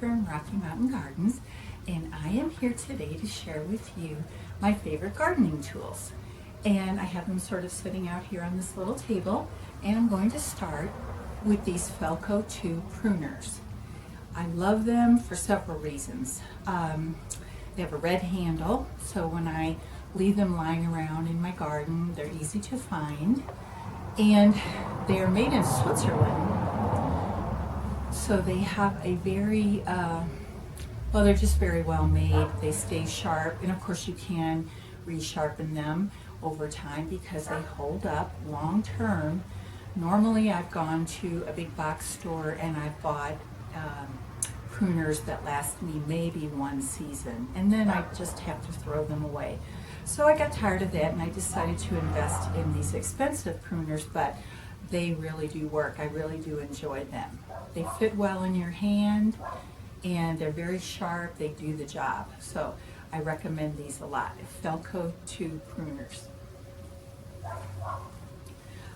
from Rocky Mountain Gardens, and I am here today to share with you my favorite gardening tools. And I have them sort of sitting out here on this little table, and I'm going to start with these Felco 2 pruners. I love them for several reasons. They have a red handle, so when I leave them lying around in my garden, they're easy to find. And they are made in Switzerland, so they have a very, well, they're just very well made. They stay sharp, and of course you can resharpen them over time because they hold up long term. Normally I've gone to a big box store and I've bought pruners that last me maybe one season, and then I just have to throw them away. So I got tired of that and I decided to invest in these expensive pruners, but they really do work. I really do enjoy them. They fit well in your hand and they're very sharp. They do the job. So I recommend these a lot. Felco 2 pruners.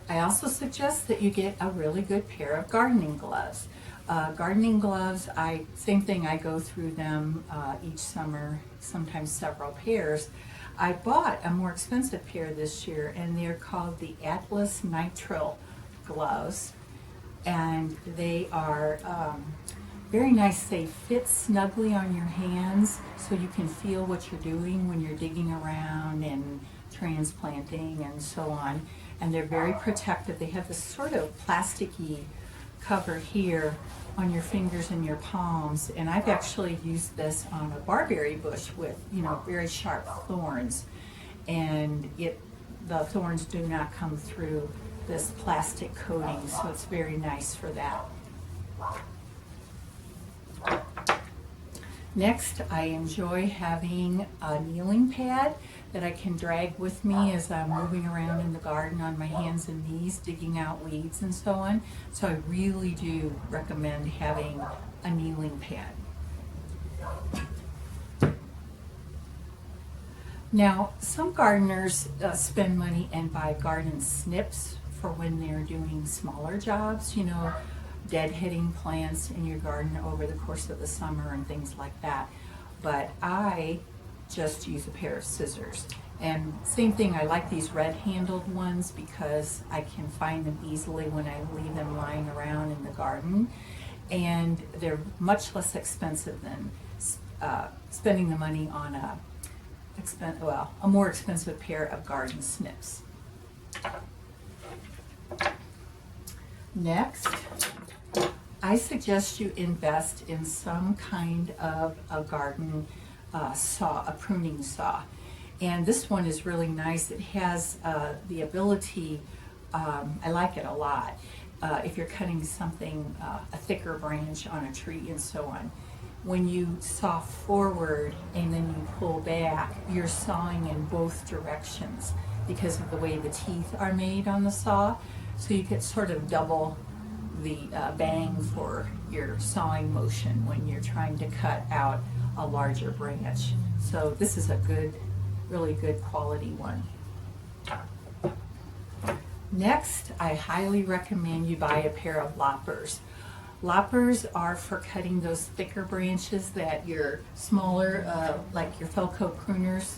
I also suggest that you get a really good pair of gardening gloves. Gardening gloves, same thing, I go through them each summer, sometimes several pairs. I bought a more expensive pair this year, and they're called the Atlas Nitrile gloves, and they are very nice. They fit snugly on your hands so you can feel what you're doing when you're digging around and transplanting and so on, and they're very protective. They have this sort of plasticky cover here on your fingers and your palms, and I've actually used this on a barberry bush with, very sharp thorns, and the thorns do not come through this plastic coating, so it's very nice for that. Next, I enjoy having a kneeling pad that I can drag with me as I'm moving around in the garden on my hands and knees, digging out weeds and so on. So I really do recommend having a kneeling pad. Now, some gardeners spend money and buy garden snips for when they're doing smaller jobs, deadheading plants in your garden over the course of the summer and things like that. But I just use a pair of scissors. And same thing, I like these red handled ones because I can find them easily when I leave them lying around in the garden. And they're much less expensive than spending the money on a more expensive pair of garden snips. Next, I suggest you invest in some kind of a garden saw, a pruning saw. And this one is really nice. It has the ability, I like it a lot, if you're cutting something, a thicker branch on a tree and so on. When you saw forward and then you pull back, you're sawing in both directions because of the way the teeth are made on the saw. So you get sort of double the bang for your sawing motion when you're trying to cut out a larger branch. So this is a really good quality one. Next, I highly recommend you buy a pair of loppers. Loppers are for cutting those thicker branches that your smaller, like your Felco pruners,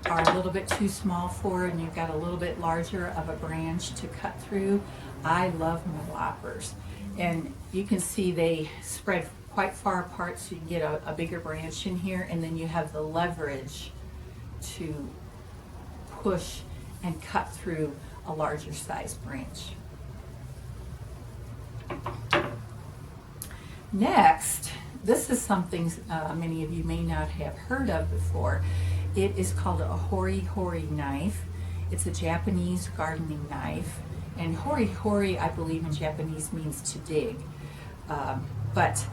are a little bit too small for, and you've got a little bit larger of a branch to cut through. I love my loppers, and you can see they spread quite far apart so you can get a bigger branch in here, and then you have the leverage to push and cut through a larger size branch. Next, this is something many of you may not have heard of before. It is called a Hori knife. It's a Japanese gardening knife, and Hori, I believe in Japanese, means to dig. But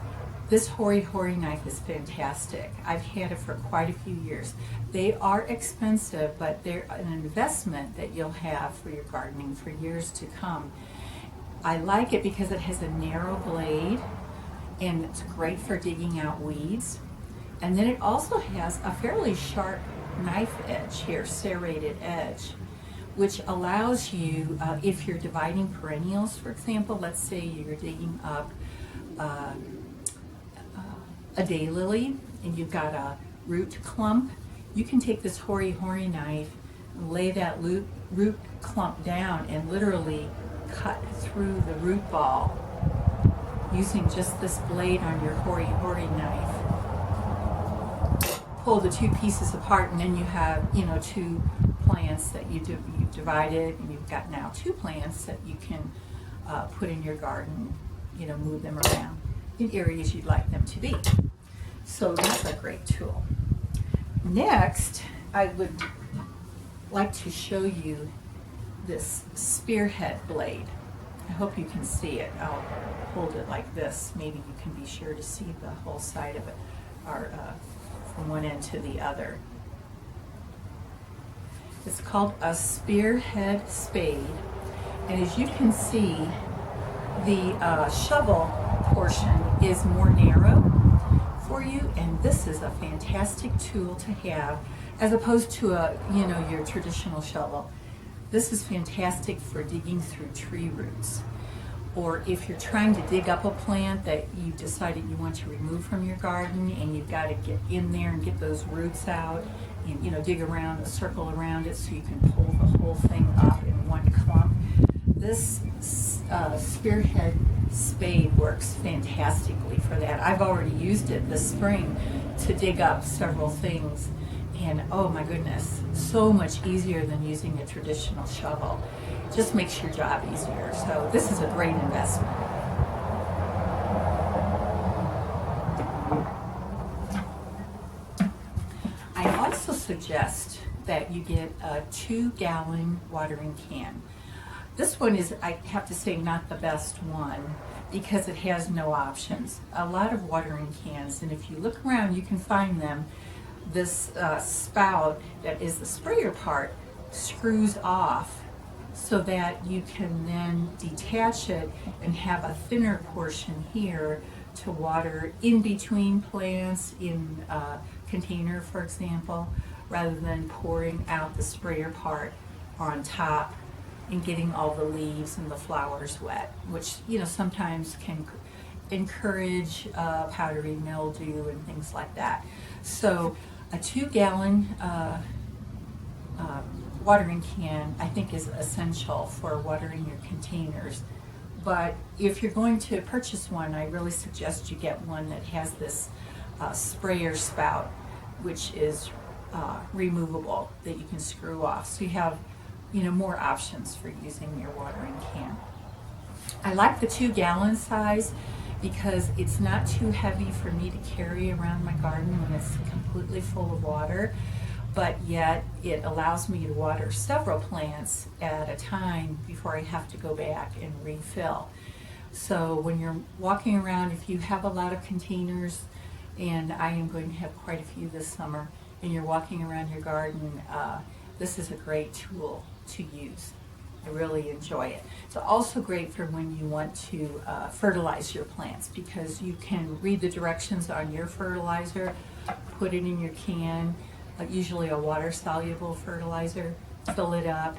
this Hori knife is fantastic. I've had it for quite a few years. They are expensive, but they're an investment that you'll have for your gardening for years to come. I like it because it has a narrow blade, and it's great for digging out weeds. And then it also has a fairly sharp knife edge here, serrated edge, which allows you, if you're dividing perennials, for example, let's say you're digging up a daylily and you've got a root clump, you can take this Hori knife and lay that root clump down and literally cut through the root ball using just this blade on your Hori knife. Pull the two pieces apart, and then you have, two plants that you've divided, and you've got now two plants that you can put in your garden, move them around in areas you'd like them to be. So that's a great tool. Next, I would like to show you this spearhead blade. I hope you can see it. I'll hold it like this. Maybe you can be sure to see the whole side of it, or from one end to the other. It's called a spearhead spade, and as you can see, the shovel portion is more narrow for you, and this is a fantastic tool to have as opposed to your traditional shovel. This is fantastic for digging through tree roots, or if you're trying to dig up a plant that you decided you want to remove from your garden and you've got to get in there and get those roots out and dig around, a circle around it so you can pull the whole thing up in one clump. This spearhead spade works fantastically for that. I've already used it this spring to dig up several things, and oh my goodness, so much easier than using a traditional shovel. Just makes your job easier. So this is a great investment. I also suggest that you get a 2-gallon watering can. This one is, I have to say, not the best one because it has no options. A lot of watering cans, and if you look around, you can find them. This spout that is the sprayer part screws off so that you can then detach it and have a thinner portion here to water in between plants in a container, for example, rather than pouring out the sprayer part on top and getting all the leaves and the flowers wet, which sometimes can encourage powdery mildew and things like that. So a 2-gallon watering can, I think, is essential for watering your containers. But if you're going to purchase one, I really suggest you get one that has this sprayer spout, which is removable, that you can screw off. So you have, more options for using your watering can. I like the 2-gallon size because it's not too heavy for me to carry around my garden when it's completely full of water, but yet it allows me to water several plants at a time before I have to go back and refill. So when you're walking around, if you have a lot of containers, and I am going to have quite a few this summer, and you're walking around your garden, this is a great tool to use. I really enjoy it. It's also great for when you want to fertilize your plants, because you can read the directions on your fertilizer, put it in your can, usually a water-soluble fertilizer, fill it up,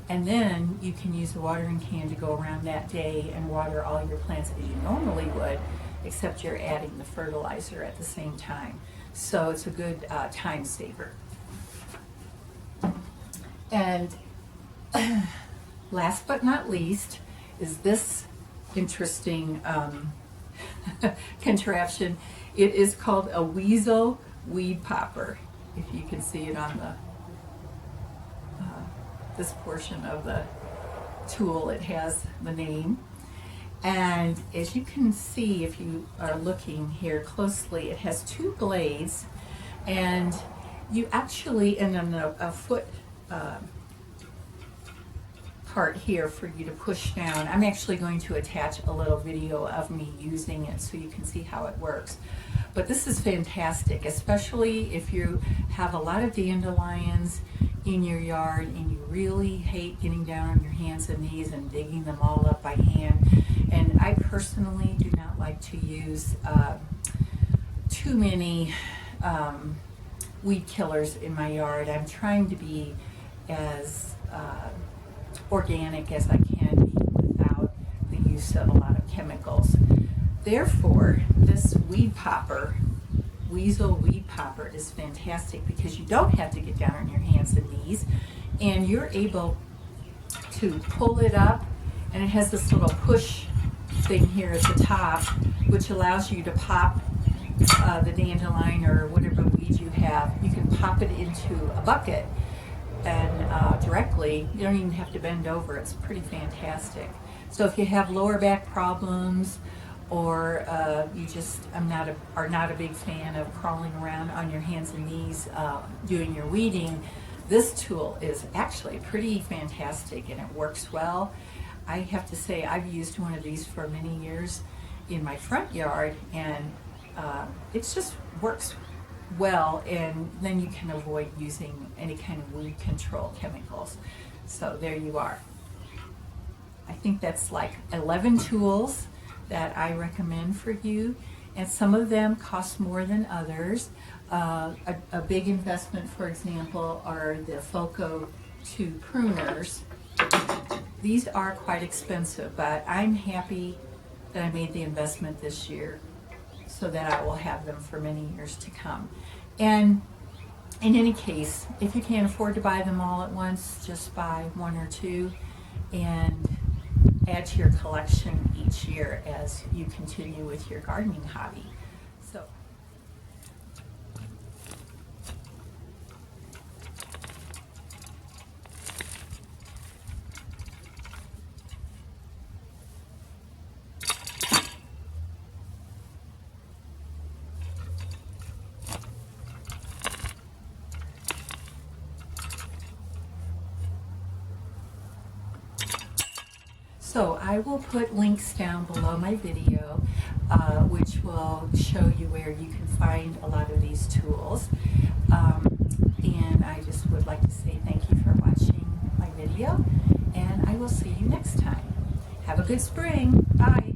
and then you can use the watering can to go around that day and water all your plants as you normally would, except you're adding the fertilizer at the same time. So it's a good time saver. And last but not least is this interesting contraption. It is called a Weasel Weedpopper. If you can see it on the this portion of the tool, it has the name. And as you can see, if you are looking here closely, it has 2 blades, and you actually, and then a foot part here for you to push down. I'm actually going to attach a little video of me using it so you can see how it works. But this is fantastic, especially if you have a lot of dandelions in your yard and you really hate getting down on your hands and knees and digging them all up by hand. And I personally do not like to use too many weed killers in my yard. I'm trying to be as organic as I can be without the use of a lot of chemicals. Therefore, this weed popper Weasel Weedpopper is fantastic because you don't have to get down on your hands and knees, and you're able to pull it up, and it has this little push thing here at the top, which allows you to pop the dandelion or whatever weed you have. You can pop it into a bucket and directly. You don't even have to bend over. It's pretty fantastic. So if you have lower back problems, or you just are not a big fan of crawling around on your hands and knees doing your weeding, this tool is actually pretty fantastic and it works well. I have to say I've used one of these for many years in my front yard, and it just works well, and then you can avoid using any kind of weed control chemicals. So there you are. I think that's like 11 tools that I recommend for you, and some of them cost more than others. A big investment, for example, are the Felco 2 pruners. These are quite expensive, but I'm happy that I made the investment this year so that I will have them for many years to come. And in any case, if you can't afford to buy them all at once, just buy one or two and add to your collection each year as you continue with your gardening hobby. So I will put links down below my video, which will show you where you can find a lot of these tools. And I just would like to say thank you for watching my video, and I will see you next time. Have a good spring. Bye.